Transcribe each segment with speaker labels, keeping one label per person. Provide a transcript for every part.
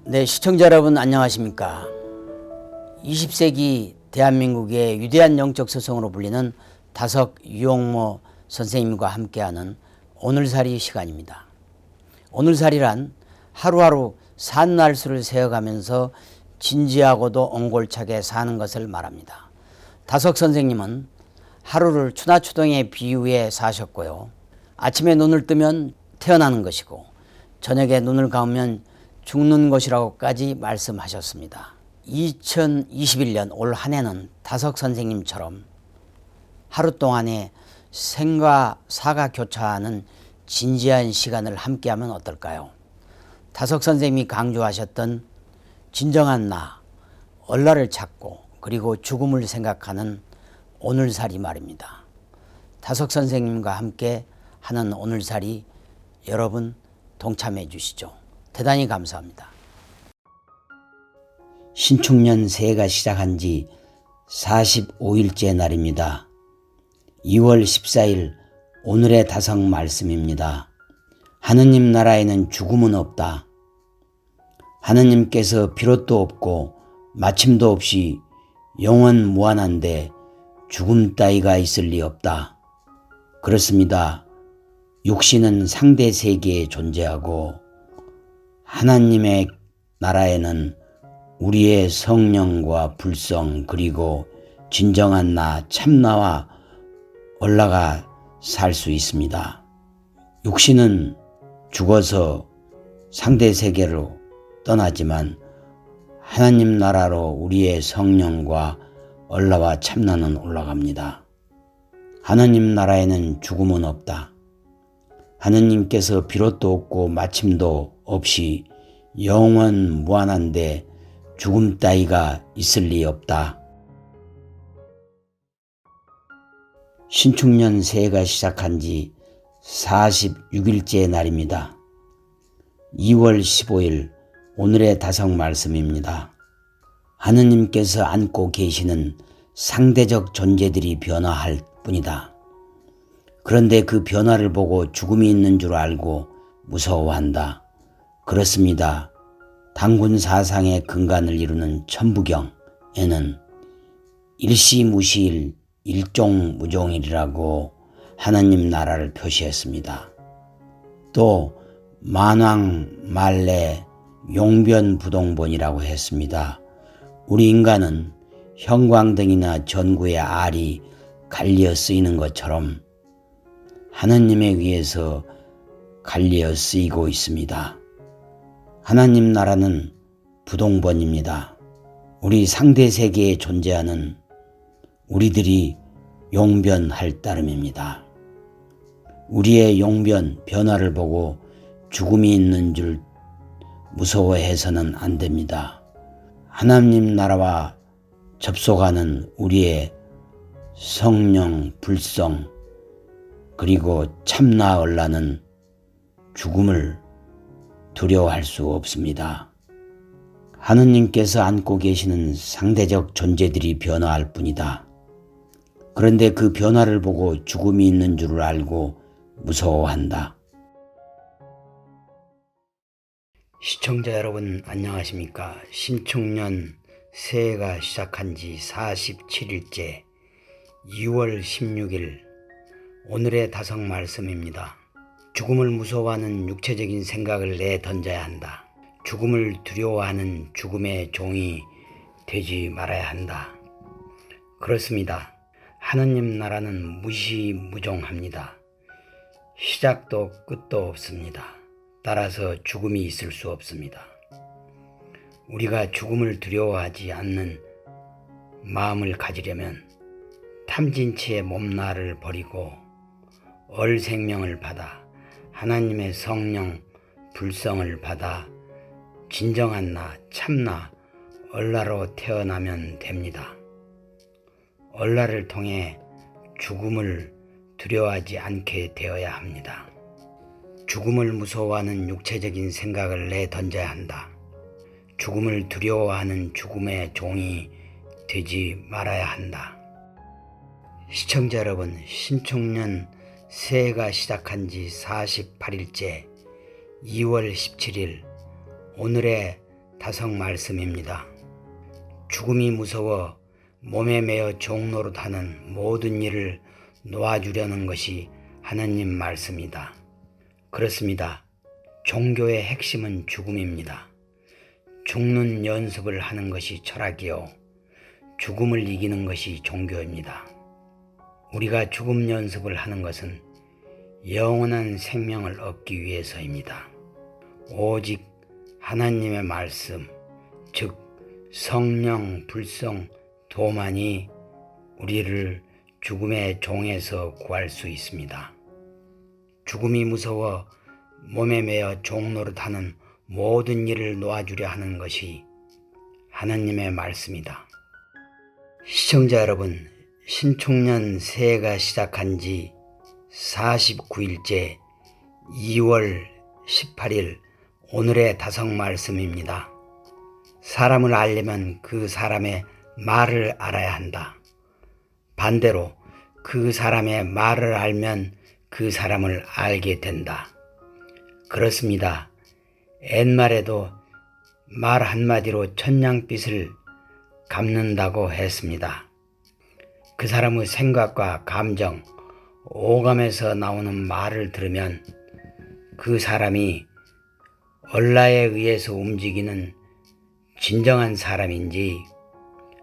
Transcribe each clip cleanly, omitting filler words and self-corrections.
Speaker 1: 네, 시청자 여러분 안녕하십니까. 20세기 대한민국의 위대한 영적 스승으로 불리는 다석 유용모 선생님과 함께하는 오늘살이 시간입니다. 오늘살이란 하루하루 산날수를 세어가면서 진지하고도 옹골차게 사는 것을 말합니다. 다석 선생님은 하루를 추나추동에 비유해 사셨고요. 아침에 눈을 뜨면 태어나는 것이고 저녁에 눈을 감으면 죽는 것이라고까지 말씀하셨습니다. 2021년 올 한 해는 다석 선생님처럼 하루 동안에 생과 사가 교차하는 진지한 시간을 함께하면 어떨까요? 다석 선생님이 강조하셨던 진정한 나, 얼라를 찾고 그리고 죽음을 생각하는 오늘살이 말입니다. 다석 선생님과 함께 하는 오늘살이 여러분 동참해 주시죠. 대단히 감사합니다. 신축년 새해가 시작한 지 45일째 날입니다. 2월 14일 오늘의 다석 말씀입니다. 하느님 나라에는 죽음은 없다. 하느님께서 비롯도 없고 마침도 없이 영원 무한한데 죽음 따위가 있을 리 없다. 그렇습니다. 육신은 상대 세계에 존재하고 하나님의 나라에는 우리의 성령과 불성 그리고 진정한 나 참나와 얼라가 살 수 있습니다. 육신은 죽어서 상대 세계로 떠나지만 하나님 나라로 우리의 성령과 얼라와 참나는 올라갑니다. 하나님 나라에는 죽음은 없다. 하느님께서 비롯도 없고 마침도 없이 영원 무한한데 죽음 따위가 있을 리 없다. 신축년 새해가 시작한 지 46일째 날입니다. 2월 15일 오늘의 다석 말씀입니다. 하느님께서 안고 계시는 상대적 존재들이 변화할 뿐이다. 그런데 그 변화를 보고 죽음이 있는 줄 알고 무서워한다. 그렇습니다. 단군 사상의 근간을 이루는 천부경에는 일시무시일 일종무종일이라고 하나님 나라를 표시했습니다. 또 만왕만래 용변부동본이라고 했습니다. 우리 인간은 형광등이나 전구의 알이 갈리어 쓰이는 것처럼 하나님에 의해서 갈리어 쓰이고 있습니다. 하나님 나라는 부동본입니다. 우리 상대 세계에 존재하는 우리들이 용변할 따름입니다. 우리의 용변, 변화를 보고 죽음이 있는 줄 무서워해서는 안 됩니다. 하나님 나라와 접속하는 우리의 성령, 불성, 그리고 참나 얼라는 죽음을 두려워할 수 없습니다. 하느님께서 안고 계시는 상대적 존재들이 변화할 뿐이다. 그런데 그 변화를 보고 죽음이 있는 줄을 알고 무서워한다. 시청자 여러분 안녕하십니까. 신축년 새해가 시작한 지 47일째 2월 16일 오늘의 다석 말씀입니다. 죽음을 무서워하는 육체적인 생각을 내던져야 한다. 죽음을 두려워하는 죽음의 종이 되지 말아야 한다. 그렇습니다. 하느님 나라는 무시무종합니다. 시작도 끝도 없습니다. 따라서 죽음이 있을 수 없습니다. 우리가 죽음을 두려워하지 않는 마음을 가지려면 탐진치의 몸나를 버리고 얼생명을 받아 하나님의 성령 불성을 받아 진정한 나 참나 얼라로 태어나면 됩니다. 얼라를 통해 죽음을 두려워하지 않게 되어야 합니다. 죽음을 무서워하는 육체적인 생각을 내던져야 한다. 죽음을 두려워하는 죽음의 종이 되지 말아야 한다. 시청자 여러분, 신축년 새해가 시작한 지 48일째 2월 17일 오늘의 다섯 말씀입니다. 죽음이 무서워 몸에 매어 종노릇하는 모든 일을 놓아주려는 것이 하나님 말씀이다. 그렇습니다. 종교의 핵심은 죽음입니다. 죽는 연습을 하는 것이 철학이요, 죽음을 이기는 것이 종교입니다. 우리가 죽음 연습을 하는 것은 영원한 생명을 얻기 위해서입니다. 오직 하나님의 말씀, 즉 성령, 불성, 도만이 우리를 죽음의 종에서 구할 수 있습니다. 죽음이 무서워 몸에 매어 종노릇하는 모든 일을 놓아주려 하는 것이 하나님의 말씀이다. 시청자 여러분, 신축년 새해가 시작한 지 49일째 2월 18일 오늘의 다섯 말씀입니다. 사람을 알려면 그 사람의 말을 알아야 한다. 반대로 그 사람의 말을 알면 그 사람을 알게 된다. 그렇습니다. 옛말에도 말 한마디로 천냥빚을 갚는다고 했습니다. 그 사람의 생각과 감정, 오감에서 나오는 말을 들으면 그 사람이 얼라에 의해서 움직이는 진정한 사람인지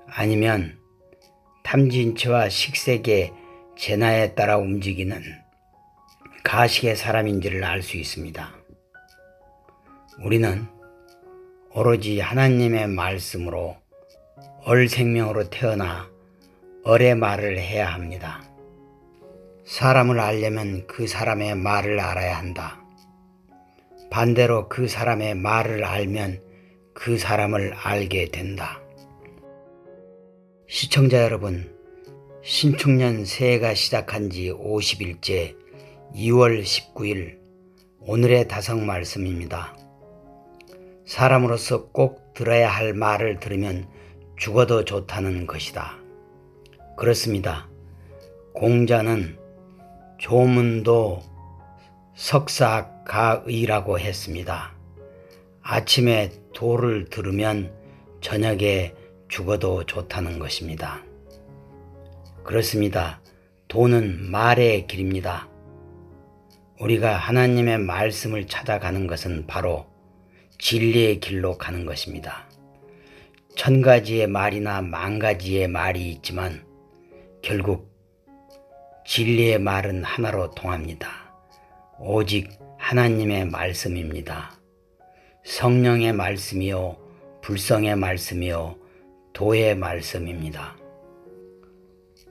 Speaker 1: 아니면 탐진치와 식색의 재나에 따라 움직이는 가식의 사람인지를 알 수 있습니다. 우리는 오로지 하나님의 말씀으로 얼생명으로 태어나 얼의 말을 해야 합니다. 사람을 알려면 그 사람의 말을 알아야 한다. 반대로 그 사람의 말을 알면 그 사람을 알게 된다. 시청자 여러분, 신축년 새해가 시작한 지 50일째 2월 19일 오늘의 다섯 말씀입니다. 사람으로서 꼭 들어야 할 말을 들으면 죽어도 좋다는 것이다. 그렇습니다. 공자는 조문도 석사가의라고 했습니다. 아침에 도를 들으면 저녁에 죽어도 좋다는 것입니다. 그렇습니다. 도는 말의 길입니다. 우리가 하나님의 말씀을 찾아가는 것은 바로 진리의 길로 가는 것입니다. 천 가지의 말이나 만 가지의 말이 있지만 결국 진리의 말은 하나로 통합니다. 오직 하나님의 말씀입니다. 성령의 말씀이요, 불성의 말씀이요, 도의 말씀입니다.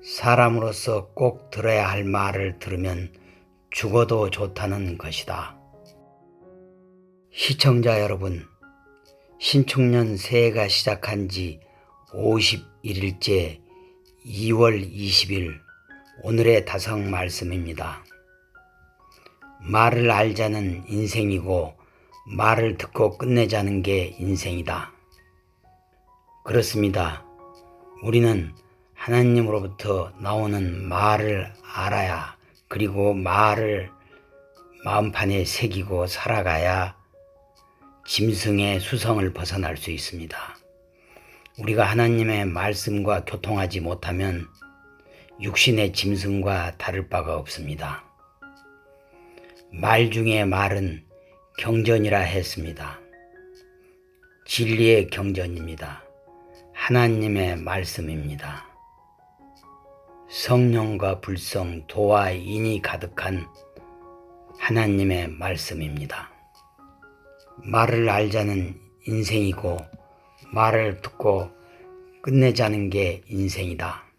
Speaker 1: 사람으로서 꼭 들어야 할 말을 들으면 죽어도 좋다는 것이다. 시청자 여러분, 신축년 새해가 시작한 지 51일째 2월 20일 오늘의 다섯 말씀입니다. 말을 알자는 인생이고 말을 듣고 끝내자는 게 인생이다. 그렇습니다. 우리는 하나님으로부터 나오는 말을 알아야, 그리고 말을 마음판에 새기고 살아가야 짐승의 수성을 벗어날 수 있습니다. 우리가 하나님의 말씀과 교통하지 못하면 육신의 짐승과 다를 바가 없습니다. 말 중에 말은 경전이라 했습니다. 진리의 경전입니다. 하나님의 말씀입니다. 성령과 불성, 도와 인이 가득한 하나님의 말씀입니다. 말을 알자는 인생이고 말을 듣고 끝내자는 게 인생이다.